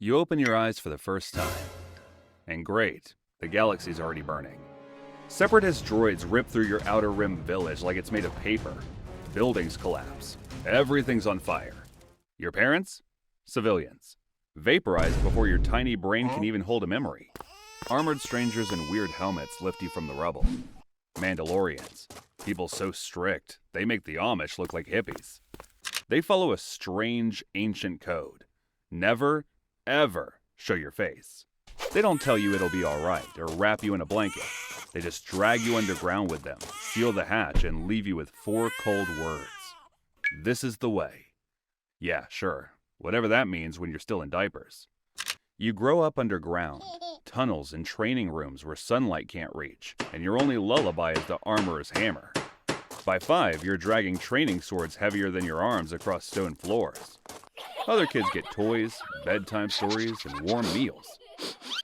You open your eyes for the first time. And great, the galaxy's already burning. Separatist droids rip through your outer rim village like it's made of paper. Buildings collapse. Everything's on fire. Your parents? Civilians. Vaporized before your tiny brain can even hold a memory. Armored strangers in weird helmets lift you from the rubble. Mandalorians. People so strict, they make the Amish look like hippies. They follow a strange, ancient code. Never, ever show your face. They don't tell you it'll be alright or wrap you in a blanket. They just drag you underground with them, seal the hatch, and leave you with 4 cold words. This is the way. Yeah, sure. Whatever that means when you're still in diapers. You grow up underground, tunnels and training rooms where sunlight can't reach, and your only lullaby is the armorer's hammer. By 5, you're dragging training swords heavier than your arms across stone floors. Other kids get toys, bedtime stories, and warm meals.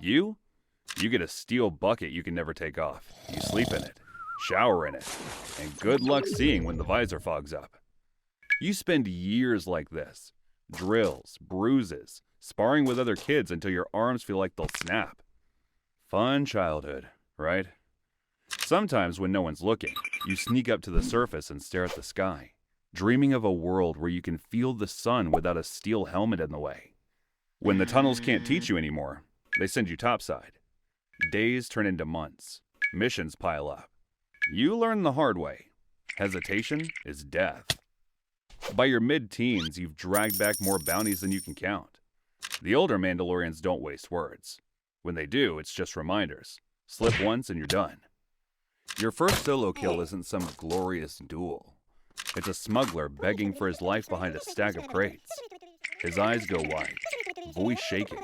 You get a steel bucket you can never take off. You sleep in it, shower in it, and good luck seeing when the visor fogs up. You spend years like this. Drills, bruises, sparring with other kids until your arms feel like they'll snap. Fun childhood, right? Sometimes when no one's looking, you sneak up to the surface and stare at the sky, dreaming of a world where you can feel the sun without a steel helmet in the way. When the tunnels can't teach you anymore, they send you topside. Days turn into months. Missions pile up. You learn the hard way. Hesitation is death. By your mid-teens, you've dragged back more bounties than you can count. The older Mandalorians don't waste words. When they do, it's just reminders. Slip once and you're done. Your first solo kill isn't some glorious duel. It's a smuggler begging for his life behind a stack of crates. His eyes go wide, voice shaking.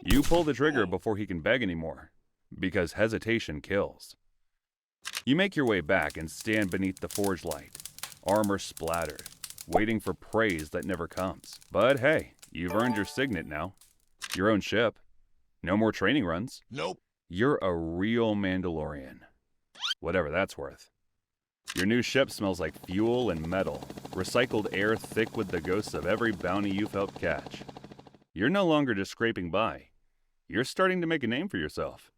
You pull the trigger before he can beg anymore, because hesitation kills. You make your way back and stand beneath the forge light, armor splattered, waiting for praise that never comes. But hey, you've earned your signet now. Your own ship. No more training runs. Nope. You're a real Mandalorian. Whatever that's worth. Your new ship smells like fuel and metal, recycled air thick with the ghosts of every bounty you've helped catch. You're no longer just scraping by. You're starting to make a name for yourself.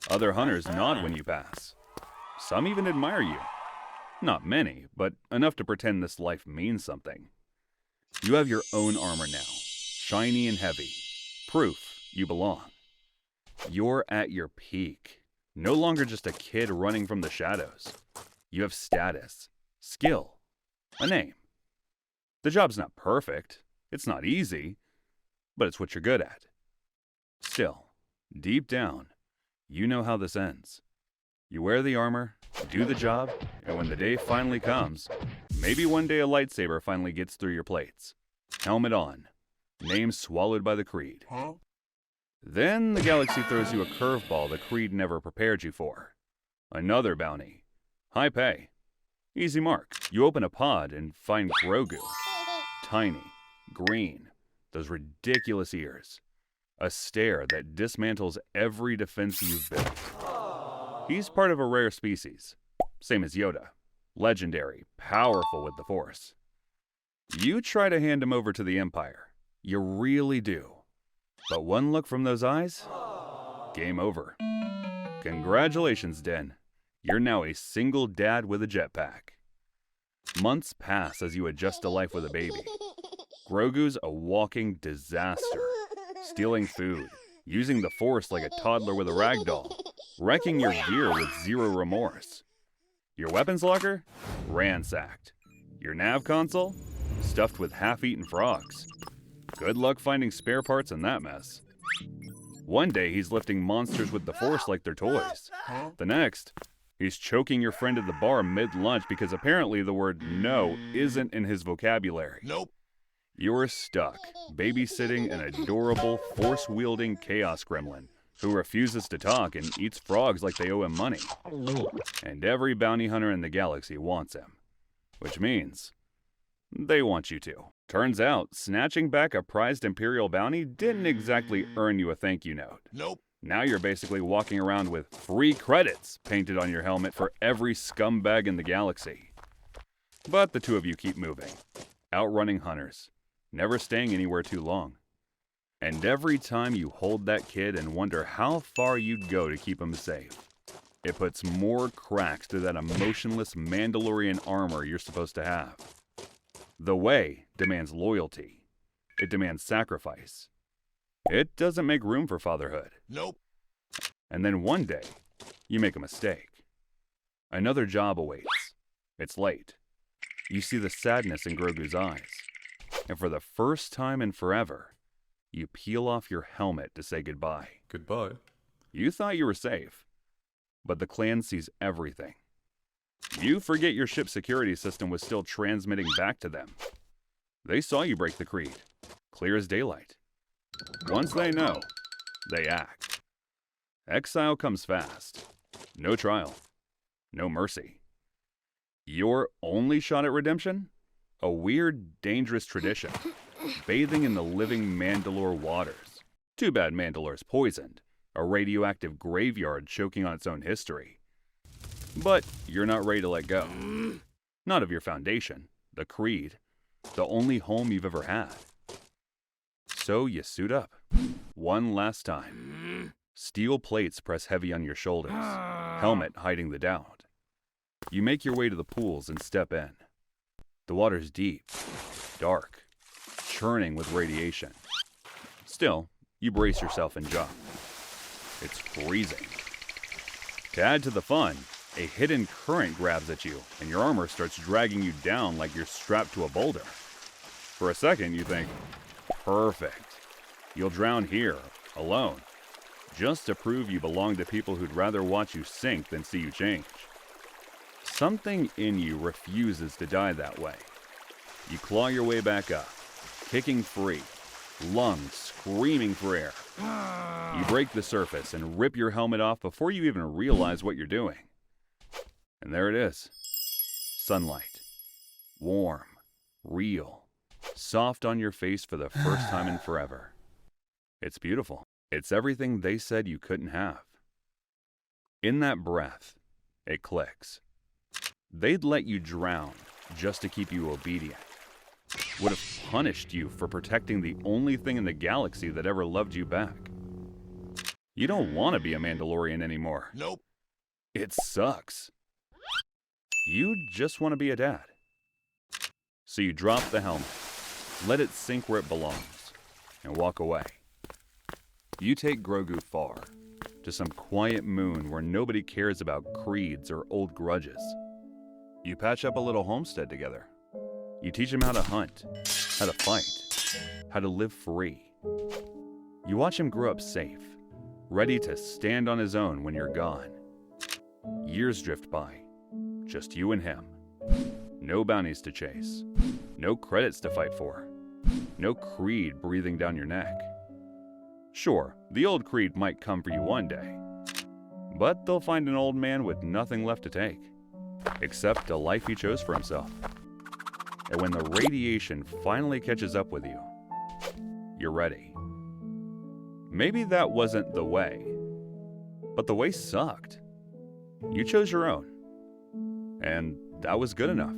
Other hunters nod when you pass. Some even admire you. Not many, but enough to pretend this life means something. You have your own armor now, shiny and heavy. Proof you belong. You're at your peak. No longer just a kid running from the shadows. You have status, skill, a name. The job's not perfect. It's not easy, but it's what you're good at. Still, deep down, you know how this ends. You wear the armor, do the job, and when the day finally comes, maybe one day a lightsaber finally gets through your plates. Helmet on, name swallowed by the Creed. Then the galaxy throws you a curveball the Creed never prepared you for. Another bounty. High pay. Easy mark. You open a pod and find Grogu. Tiny, green, those ridiculous ears. A stare that dismantles every defense you've built. He's part of a rare species. Same as Yoda. Legendary, powerful with the Force. You try to hand him over to the Empire. You really do. But one look from those eyes? Game over. Congratulations, Den. You're now a single dad with a jetpack. Months pass as you adjust to life with a baby. Grogu's a walking disaster. Stealing food, using the Force like a toddler with a rag doll, wrecking your gear with zero remorse. Your weapons locker? Ransacked. Your nav console? Stuffed with half-eaten frogs. Good luck finding spare parts in that mess. One day he's lifting monsters with the Force like they're toys. The next, he's choking your friend at the bar mid-lunch because apparently the word no isn't in his vocabulary. Nope. You're stuck, babysitting an adorable, force-wielding chaos gremlin who refuses to talk and eats frogs like they owe him money. And every bounty hunter in the galaxy wants him. Which means they want you to. Turns out, snatching back a prized Imperial bounty didn't exactly earn you a thank you note. Nope. Now you're basically walking around with free credits painted on your helmet for every scumbag in the galaxy. But the two of you keep moving, outrunning hunters, never staying anywhere too long. And every time you hold that kid and wonder how far you'd go to keep him safe, it puts more cracks to that emotionless Mandalorian armor you're supposed to have. The way demands loyalty. It demands sacrifice. It doesn't make room for fatherhood. Nope. And then one day, you make a mistake. Another job awaits. It's late. You see the sadness in Grogu's eyes. And for the first time in forever, you peel off your helmet to say goodbye. Goodbye. You thought you were safe, but the clan sees everything. You forget your ship's security system was still transmitting back to them. They saw you break the creed, clear as daylight. Once they know, they act. Exile comes fast. No trial. No mercy. Your only shot at redemption? A weird, dangerous tradition. Bathing in the living Mandalore waters. Too bad Mandalore's poisoned. A radioactive graveyard choking on its own history. But you're not ready to let go. Not of your foundation, the creed, the only home you've ever had. So you suit up. One last time. Steel plates press heavy on your shoulders. Helmet hiding the doubt. You make your way to the pools and step in. The water's deep, dark, churning with radiation. Still, you brace yourself and jump. It's freezing. To add to the fun, a hidden current grabs at you, and your armor starts dragging you down like you're strapped to a boulder. For a second, you think, perfect. You'll drown here, alone, just to prove you belong to people who'd rather watch you sink than see you change. Something in you refuses to die that way. You claw your way back up, kicking free, lungs screaming for air. You break the surface and rip your helmet off before you even realize what you're doing. And there it is. Sunlight. Warm, real, soft on your face for the first time in forever. It's beautiful. It's everything they said you couldn't have. In that breath, it clicks. They'd let you drown just to keep you obedient. Would have punished you for protecting the only thing in the galaxy that ever loved you back. You don't want to be a Mandalorian anymore. Nope. It sucks. You just want to be a dad. So you drop the helmet, let it sink where it belongs, and walk away. You take Grogu far, to some quiet moon where nobody cares about creeds or old grudges. You patch up a little homestead together. You teach him how to hunt, how to fight, how to live free. You watch him grow up safe, ready to stand on his own when you're gone. Years drift by, just you and him. No bounties to chase, no credits to fight for, no creed breathing down your neck. Sure, the old creed might come for you one day, but they'll find an old man with nothing left to take, except a life he chose for himself. And when the radiation finally catches up with you, you're ready. Maybe that wasn't the way, but the way sucked. You chose your own, and that was good enough.